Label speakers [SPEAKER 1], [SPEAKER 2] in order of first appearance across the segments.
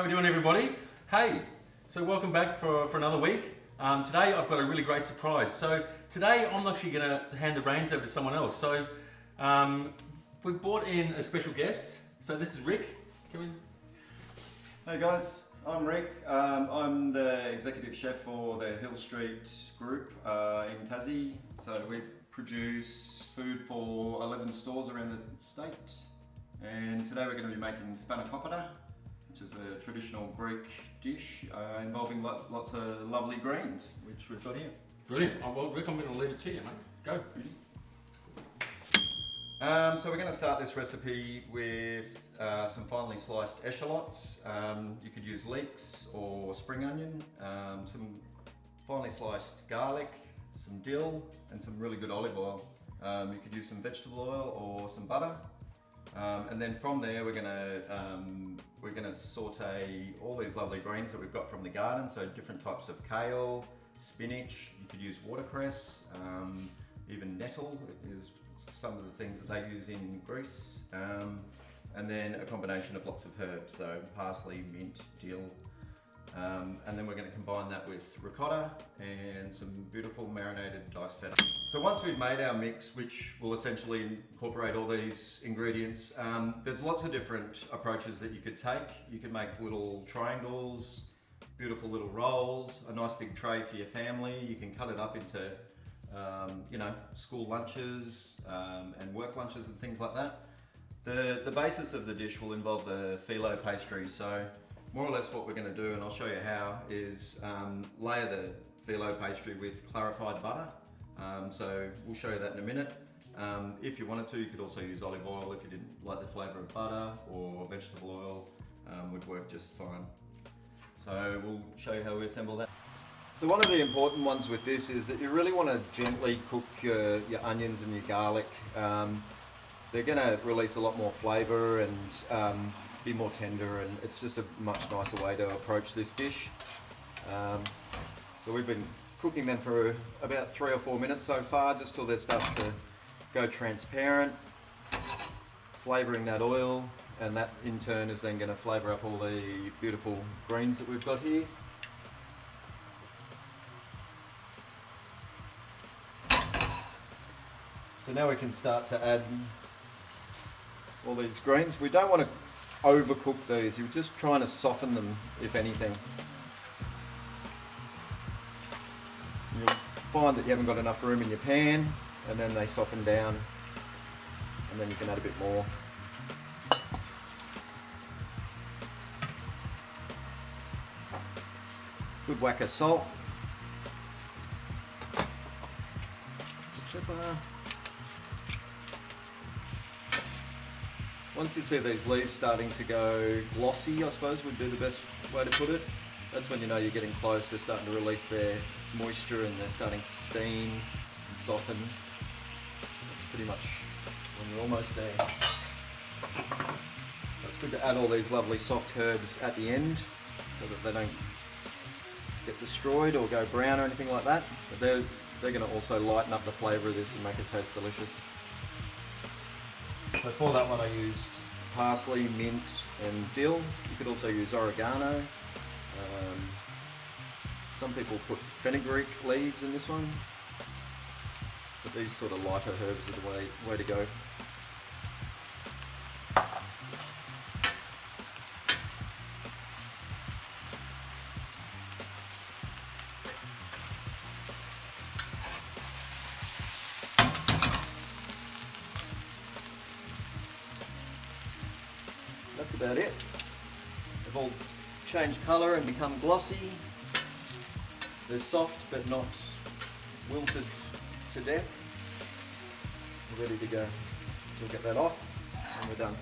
[SPEAKER 1] How we doing, everybody? Hey, so welcome back for another week. Today I've got a really great surprise. So today I'm actually going to hand the reins over to someone else. So we've brought in a special guest. So this is Rick.
[SPEAKER 2] Hey guys, I'm Rick. I'm the executive chef for the Hill Street group in Tassie. So we produce food for 11 stores around the state. And today we're going to be making spanakopita, which is a traditional Greek dish involving lots of lovely greens, which we've got here.
[SPEAKER 1] Brilliant. Oh, well, Rick, I'm going to leave it to you, mate. Go.
[SPEAKER 2] So we're going to start this recipe with some finely sliced echallots. You could use leeks or spring onion, some finely sliced garlic, some dill, and some really good olive oil. You could use some vegetable oil or some butter. And then from there we're gonna saute all these lovely greens that we've got from the garden. So different types of kale, spinach. You could use watercress, even nettle is some of the things that they use in Greece. And then a combination of lots of herbs, so parsley, mint, dill. And then we're going to combine that with ricotta and some beautiful marinated diced feta. So once we've made our mix, which will essentially incorporate all these ingredients, there's lots of different approaches that you could take. You could make little triangles, beautiful little rolls, a nice big tray for your family. You can cut it up into school lunches and work lunches and things like that. The basis of the dish will involve the phyllo pastry. So more or less what we're going to do, and I'll show you how, is layer the phyllo pastry with clarified butter. So we'll show you that in a minute. If you wanted to, you could also use olive oil if you didn't like the flavour of butter, or vegetable oil would work just fine. So we'll show you how we assemble that. So one of the important ones with this is that you really want to gently cook your onions and your garlic. They're going to release a lot more flavour and be more tender, and it's just a much nicer way to approach this dish. So we've been cooking them for about 3 or 4 minutes so far, just till they start to go transparent, flavouring that oil, and that in turn is then going to flavour up all the beautiful greens that we've got here. So now we can start to add all these greens. We don't want to overcook these, you're just trying to soften them, if anything. You'll find that you haven't got enough room in your pan, and then they soften down, and then you can add a bit more. Good whack of salt. Once you see these leaves starting to go glossy, I suppose would be the best way to put it. That's when you know you're getting close. They're starting to release their moisture and they're starting to steam and soften. That's pretty much when you're almost there. So it's good to add all these lovely soft herbs at the end so that they don't get destroyed or go brown or anything like that. But they're going to also lighten up the flavour of this and make it taste delicious. So for that one I used parsley, mint and dill. You could also use oregano. Some people put fenugreek leaves in this one, but these sort of lighter herbs are the way to go. That's about it. They've all changed colour and become glossy. They're soft but not wilted to death. We're ready to go. We'll get that off and we're done.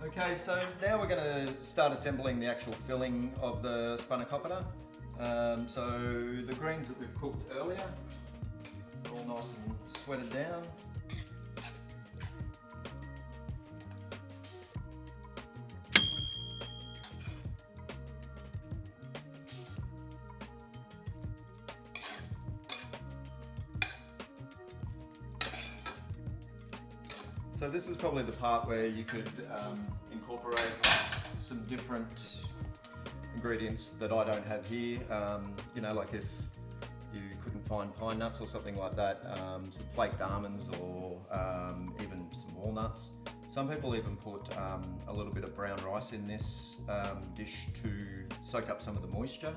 [SPEAKER 2] Okay, so now we're going to start assembling the actual filling of the spanakopita. So the greens that we've cooked earlier are all nice and sweated down. So this is probably the part where you could incorporate some different ingredients that I don't have here. You know, like if you couldn't find pine nuts or something like that, some flaked almonds or even some walnuts. Some people even put a little bit of brown rice in this dish to soak up some of the moisture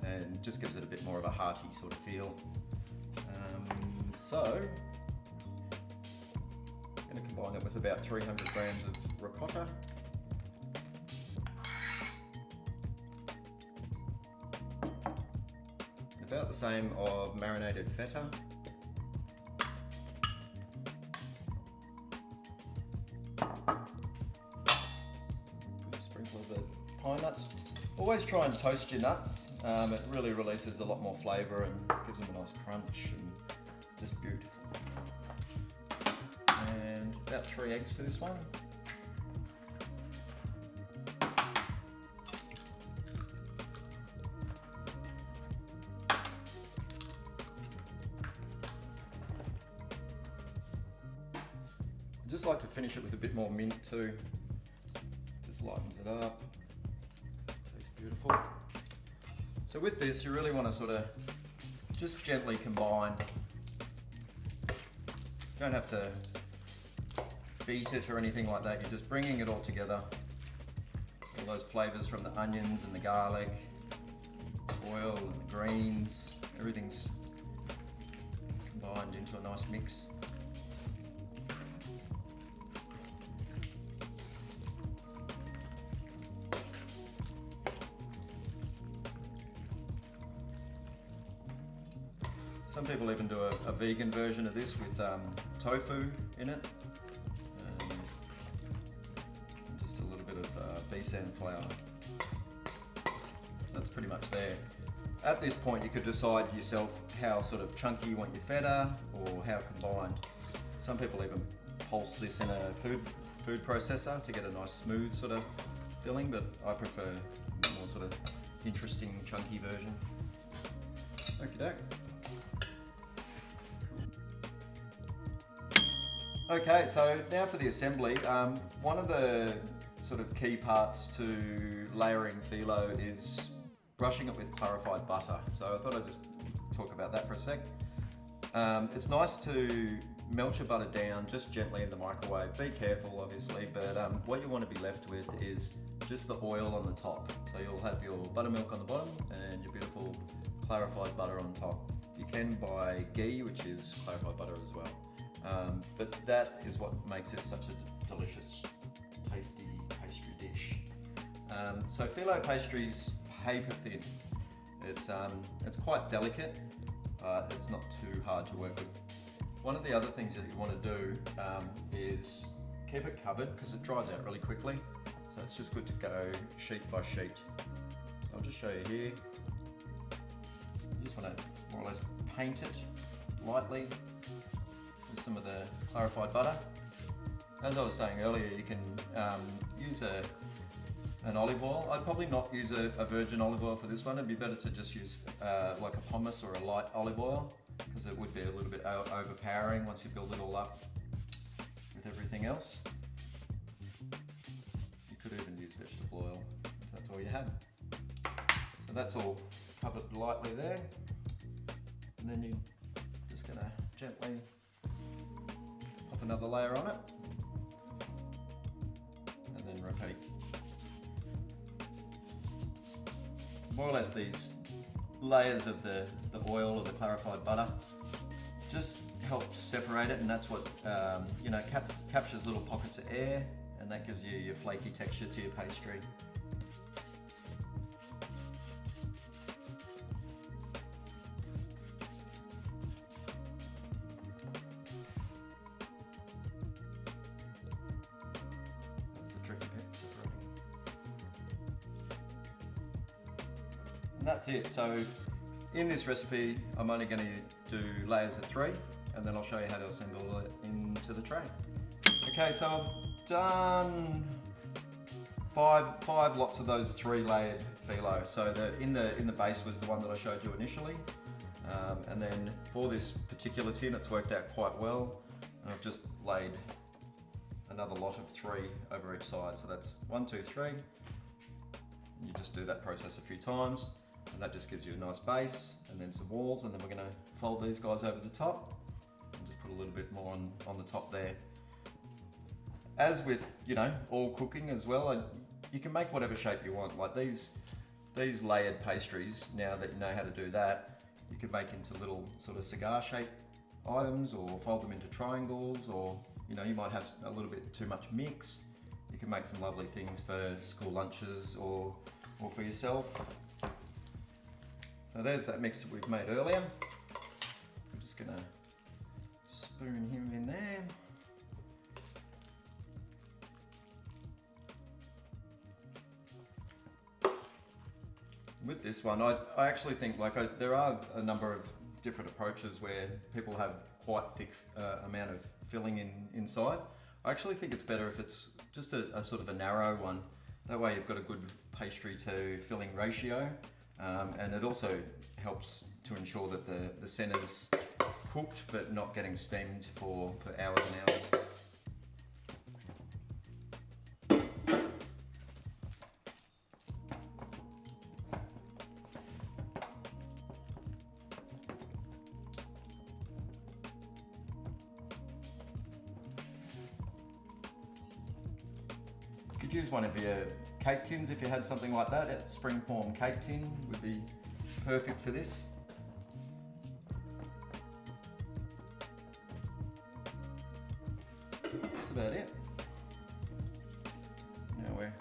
[SPEAKER 2] and just gives it a bit more of a hearty sort of feel. So I'm going to combine it with about 300 grams of ricotta. About the same of marinated feta. Sprinkle of the pine nuts. Always try and toast your nuts. It really releases a lot more flavour and gives them a nice crunch and just beautiful. And about 3 eggs for this one. I just like to finish it with a bit more mint too. Just lightens it up. Tastes beautiful. So with this, you really want to sort of just gently combine. You don't have to beat it or anything like that. You're just bringing it all together. All those flavors from the onions and the garlic, oil and the greens, everything's combined into a nice mix. Some people even do a vegan version of this with tofu in it, and just a little bit of besan flour. That's pretty much there. At this point, you could decide yourself how sort of chunky you want your feta or how combined. Some people even pulse this in a food processor to get a nice smooth sort of filling, but I prefer a more sort of interesting chunky version. Okie doke. Okay, so now for the assembly. One of the sort of key parts to layering phyllo is brushing it with clarified butter. So I thought I'd just talk about that for a sec. It's nice to melt your butter down just gently in the microwave. Be careful, obviously, but what you want to be left with is just the oil on the top. So you'll have your buttermilk on the bottom and your beautiful clarified butter on top. You can buy ghee, which is clarified butter as well. But that is what makes this such a delicious, tasty pastry dish. So phyllo pastry's paper thin. It's quite delicate, but it's not too hard to work with. One of the other things that you want to do is keep it covered because it dries out really quickly. So it's just good to go sheet by sheet. So I'll just show you here. You just want to more or less paint it lightly with some of the clarified butter. As I was saying earlier, you can use an olive oil. I'd probably not use a virgin olive oil for this one. It'd be better to just use like a pumice or a light olive oil, because it would be a little bit overpowering once you build it all up with everything else. You could even use vegetable oil if that's all you had. So that's all covered lightly there. And then you're just gonna gently pop another layer on it. And then repeat. More or less these layers of the oil or the clarified butter just helps separate it, and that's what captures little pockets of air, and that gives you your flaky texture to your pastry. That's the tricky bit, separating. And that's it. So in this recipe, I'm only going to do layers of 3, and then I'll show you how to assemble it into the tray. Okay, so I've done five lots of those 3-layered phyllo. So in the base was the one that I showed you initially, and then for this particular tin, it's worked out quite well. And I've just laid another lot of 3 over each side. So that's 1, 2, 3. You just do that process a few times, and that just gives you a nice base, and then some walls, and then we're going to fold these guys over the top, and just put a little bit more on the top there. As with, you know, all cooking as well, you can make whatever shape you want. Like these layered pastries, now that you know how to do that, you can make into little sort of cigar shaped items, or fold them into triangles, or you know, you might have a little bit too much mix. You can make some lovely things for school lunches or for yourself. So there's that mix that we've made earlier. I'm just gonna spoon him in there. With this one, I actually think there are a number of different approaches where people have quite thick amount of filling inside. I actually think it's better if it's just a sort of a narrow one. That way you've got a good pastry to filling ratio, and it also helps to ensure that the centre's cooked but not getting steamed for hours and hours. Could use one of your cake tins if you had something like that. A springform cake tin would be perfect for this. That's about it. Now we're going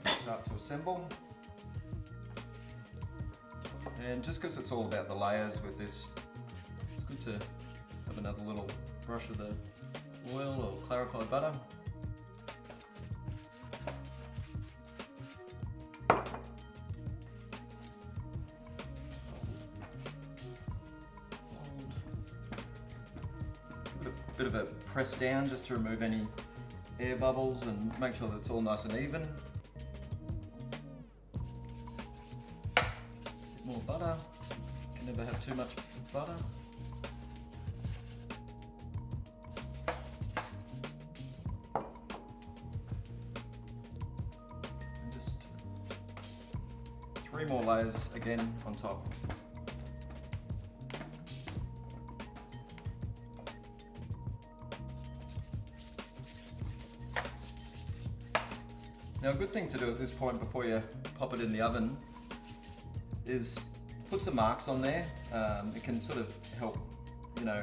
[SPEAKER 2] to start to assemble. And just because it's all about the layers with this, it's good to have another little brush of the oil or clarified butter. Bit of a press down just to remove any air bubbles and make sure that it's all nice and even. Bit more butter. Can never have too much butter. And just 3 more layers again on top. Now, a good thing to do at this point before you pop it in the oven is put some marks on there. It can sort of help, you know,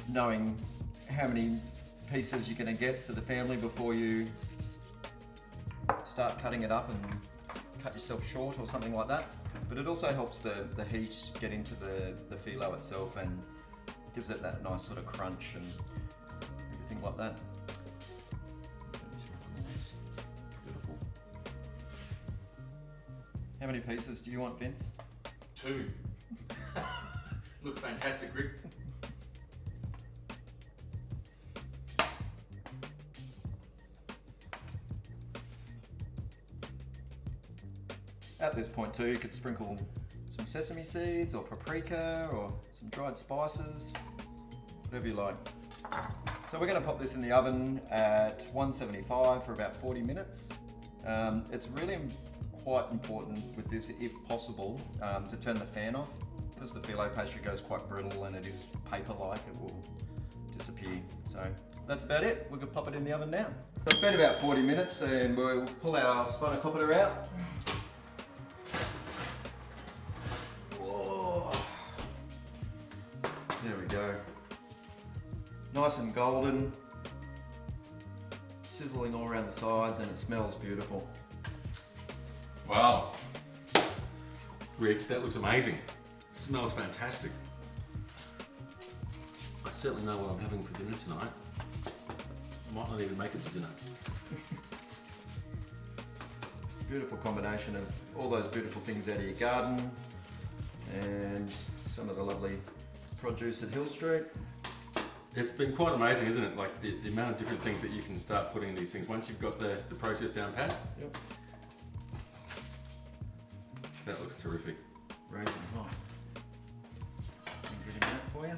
[SPEAKER 2] knowing how many pieces you're going to get for the family before you start cutting it up and cut yourself short or something like that. But it also helps the heat get into the phyllo itself and gives it that nice sort of crunch and everything like that. How many pieces do you want, Vince?
[SPEAKER 1] 2. Looks fantastic, Rick.
[SPEAKER 2] At this point too, you could sprinkle some sesame seeds or paprika or some dried spices, whatever you like. So we're going to pop this in the oven at 175 for about 40 minutes. It's really quite important with this, if possible, to turn the fan off, because the phyllo pastry goes quite brittle and it is paper-like, it will disappear. So that's about it. We can pop it in the oven now. So it's been about 40 minutes and we'll pull our spanakopita out. Whoa. There we go. Nice and golden, sizzling all around the sides, and it smells beautiful.
[SPEAKER 1] Wow. Rick, that looks amazing. It smells fantastic. I certainly know what I'm having for dinner tonight. I might not even make it to dinner.
[SPEAKER 2] It's a beautiful combination of all those beautiful things out of your garden and some of the lovely produce at Hill Street.
[SPEAKER 1] It's been quite amazing, isn't it? Like the amount of different things that you can start putting in these things once you've got the process down pat.
[SPEAKER 2] Yep.
[SPEAKER 1] That looks terrific.
[SPEAKER 2] Raging hot. I'm getting that for you.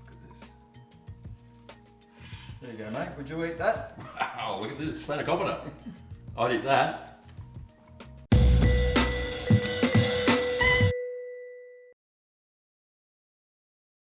[SPEAKER 1] Look at this.
[SPEAKER 2] There you go, mate. Would you eat that?
[SPEAKER 1] Wow, look at this, spanakopita. I'd eat that.